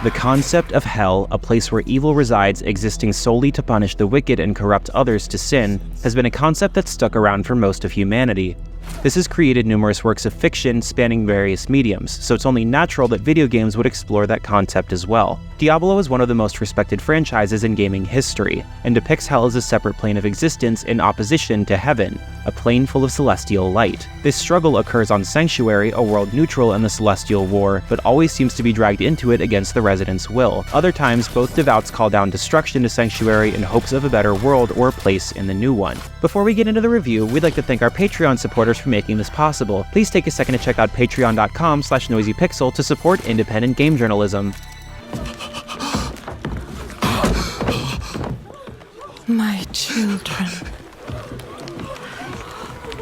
The concept of hell, a place where evil resides existing solely to punish the wicked and corrupt others to sin, has been a concept that's stuck around for most of humanity. This has created numerous works of fiction spanning various mediums, so it's only natural that video games would explore that concept as well. Diablo is one of the most respected franchises in gaming history, and depicts hell as a separate plane of existence in opposition to heaven, a plane full of celestial light. This struggle occurs on Sanctuary, a world neutral in the Celestial War, but always seems to be dragged into it against the residents' will. Other times, both devoutes call down destruction to Sanctuary in hopes of a better world or a place in the new one. Before we get into the review, we'd like to thank our Patreon supporters for making this possible. Please take a second to check out patreon.com/noisypixel to support independent game journalism. My children.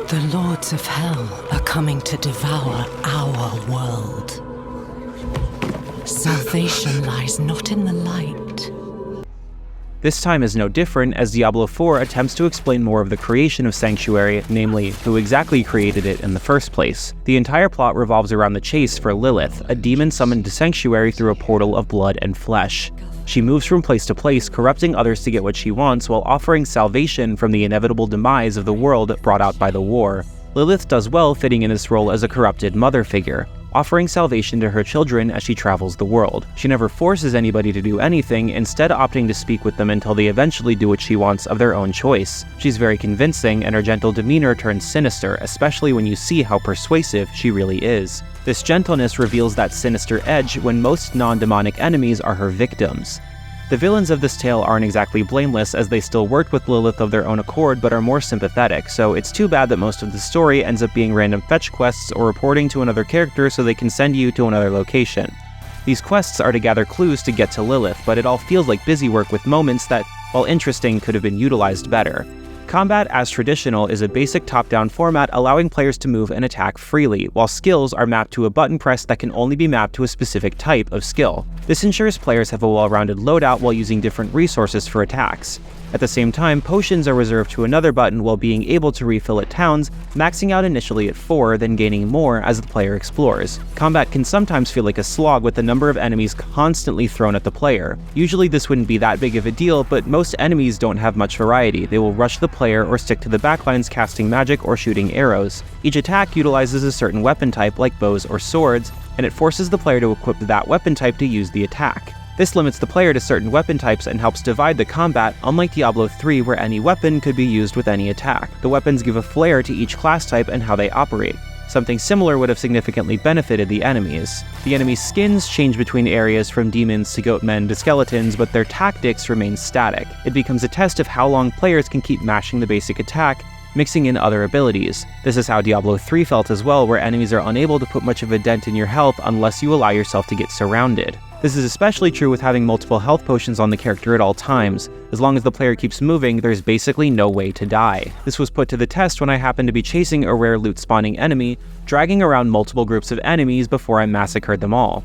The lords of hell are coming to devour our world. Salvation lies not in the light. This time is no different, as Diablo 4 attempts to explain more of the creation of Sanctuary, namely, who exactly created it in the first place. The entire plot revolves around the chase for Lilith, a demon summoned to Sanctuary through a portal of blood and flesh. She moves from place to place, corrupting others to get what she wants while offering salvation from the inevitable demise of the world brought out by the war. Lilith does well fitting in this role as a corrupted mother figure, offering salvation to her children as she travels the world. She never forces anybody to do anything, instead opting to speak with them until they eventually do what she wants of their own choice. She's very convincing, and her gentle demeanor turns sinister, especially when you see how persuasive she really is. This gentleness reveals that sinister edge when most non-demonic enemies are her victims. The villains of this tale aren't exactly blameless, as they still worked with Lilith of their own accord but are more sympathetic, so it's too bad that most of the story ends up being random fetch quests or reporting to another character so they can send you to another location. These quests are to gather clues to get to Lilith, but it all feels like busy work with moments that, while interesting, could have been utilized better. Combat, as traditional, is a basic top-down format allowing players to move and attack freely, while skills are mapped to a button press that can only be mapped to a specific type of skill. This ensures players have a well-rounded loadout while using different resources for attacks. At the same time, potions are reserved to another button while being able to refill at towns, maxing out initially at 4, then gaining more as the player explores. Combat can sometimes feel like a slog with the number of enemies constantly thrown at the player. Usually this wouldn't be that big of a deal, but most enemies don't have much variety. They will rush the player or stick to the backlines casting magic or shooting arrows. Each attack utilizes a certain weapon type like bows or swords, and it forces the player to equip that weapon type to use the attack. This limits the player to certain weapon types and helps divide the combat, unlike Diablo 3 where any weapon could be used with any attack. The weapons give a flair to each class type and how they operate. Something similar would have significantly benefited the enemies. The enemies' skins change between areas from demons to goatmen to skeletons, but their tactics remain static. It becomes a test of how long players can keep mashing the basic attack, mixing in other abilities. This is how Diablo 3 felt as well, where enemies are unable to put much of a dent in your health unless you allow yourself to get surrounded. This is especially true with having multiple health potions on the character at all times. As long as the player keeps moving, there's basically no way to die. This was put to the test when I happened to be chasing a rare loot spawning enemy, dragging around multiple groups of enemies before I massacred them all.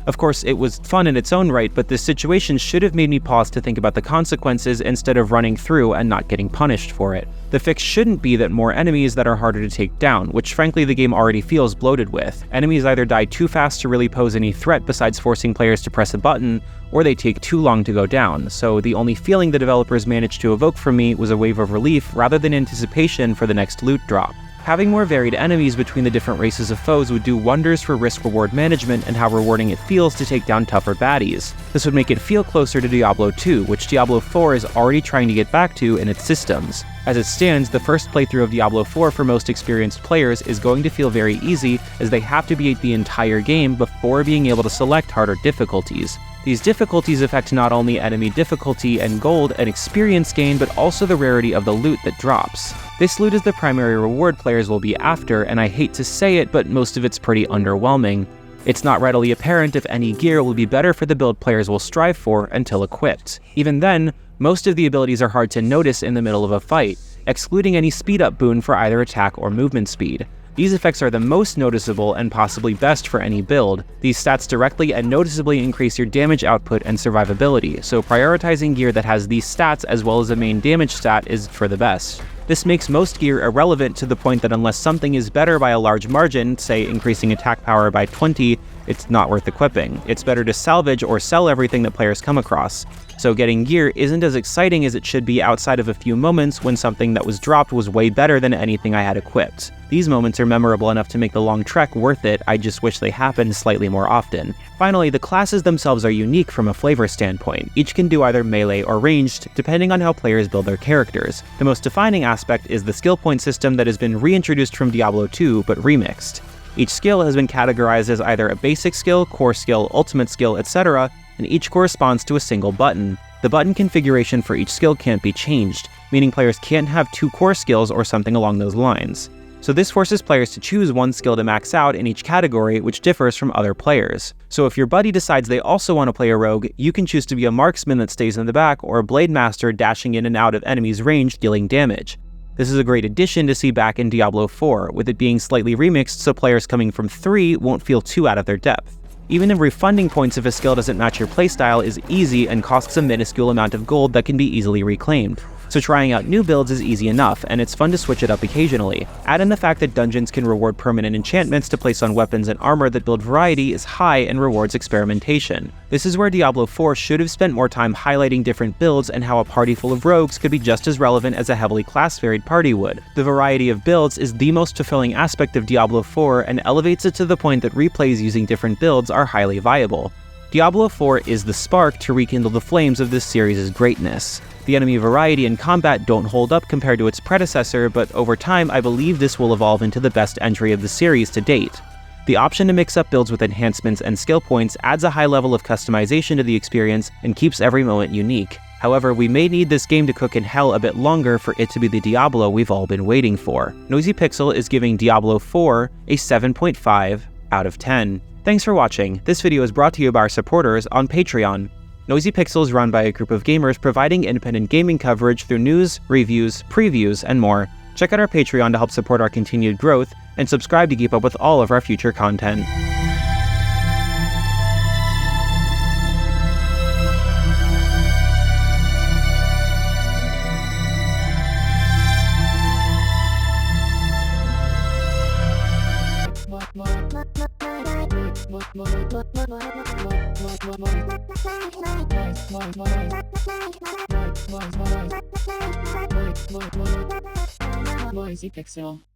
Of course, it was fun in its own right, but this situation should have made me pause to think about the consequences instead of running through and not getting punished for it. The fix shouldn't be that more enemies that are harder to take down, which frankly the game already feels bloated with. Enemies either die too fast to really pose any threat besides forcing players to press a button, or they take too long to go down, so the only feeling the developers managed to evoke from me was a wave of relief rather than anticipation for the next loot drop. Having more varied enemies between the different races of foes would do wonders for risk-reward management and how rewarding it feels to take down tougher baddies. This would make it feel closer to Diablo 2, which Diablo 4 is already trying to get back to in its systems. As it stands, the first playthrough of Diablo 4 for most experienced players is going to feel very easy, as they have to beat the entire game before being able to select harder difficulties. These difficulties affect not only enemy difficulty and gold and experience gain, but also the rarity of the loot that drops. This loot is the primary reward players will be after, and I hate to say it, but most of it's pretty underwhelming. It's not readily apparent if any gear will be better for the build players will strive for until equipped. Even then, most of the abilities are hard to notice in the middle of a fight, excluding any speed up boon for either attack or movement speed. These effects are the most noticeable and possibly best for any build. These stats directly and noticeably increase your damage output and survivability, so prioritizing gear that has these stats as well as a main damage stat is for the best. This makes most gear irrelevant to the point that unless something is better by a large margin, say increasing attack power by 20, it's not worth equipping. It's better to salvage or sell everything that players come across. So getting gear isn't as exciting as it should be outside of a few moments when something that was dropped was way better than anything I had equipped. These moments are memorable enough to make the long trek worth it, I just wish they happened slightly more often. Finally, the classes themselves are unique from a flavor standpoint. Each can do either melee or ranged, depending on how players build their characters. The most defining aspect is the skill point system that has been reintroduced from Diablo 2, but remixed. Each skill has been categorized as either a basic skill, core skill, ultimate skill, etc., and each corresponds to a single button. The button configuration for each skill can't be changed, meaning players can't have 2 core skills or something along those lines. So this forces players to choose one skill to max out in each category, which differs from other players. So if your buddy decides they also want to play a rogue, you can choose to be a marksman that stays in the back or a blade master dashing in and out of enemies' range dealing damage. This is a great addition to see back in Diablo 4, with it being slightly remixed so players coming from 3 won't feel too out of their depth. Even if refunding points if a skill doesn't match your playstyle is easy and costs a minuscule amount of gold that can be easily reclaimed. So trying out new builds is easy enough, and it's fun to switch it up occasionally. Add in the fact that dungeons can reward permanent enchantments to place on weapons and armor that build variety is high and rewards experimentation. This is where Diablo 4 should have spent more time highlighting different builds and how a party full of rogues could be just as relevant as a heavily class-varied party would. The variety of builds is the most fulfilling aspect of Diablo 4 and elevates it to the point that replays using different builds are highly viable. Diablo 4 is the spark to rekindle the flames of this series' greatness. The enemy variety and combat don't hold up compared to its predecessor, but over time I believe this will evolve into the best entry of the series to date. The option to mix up builds with enhancements and skill points adds a high level of customization to the experience and keeps every moment unique. However, we may need this game to cook in hell a bit longer for it to be the Diablo we've all been waiting for. Noisy Pixel is giving Diablo 4 a 7.5 out of 10. Thanks for watching. This video is brought to you by our supporters on Patreon. Noisy Pixel is run by a group of gamers providing independent gaming coverage through news, reviews, previews, and more. Check out our Patreon to help support our continued growth, and subscribe to keep up with all of our future content. Noisy Pixel.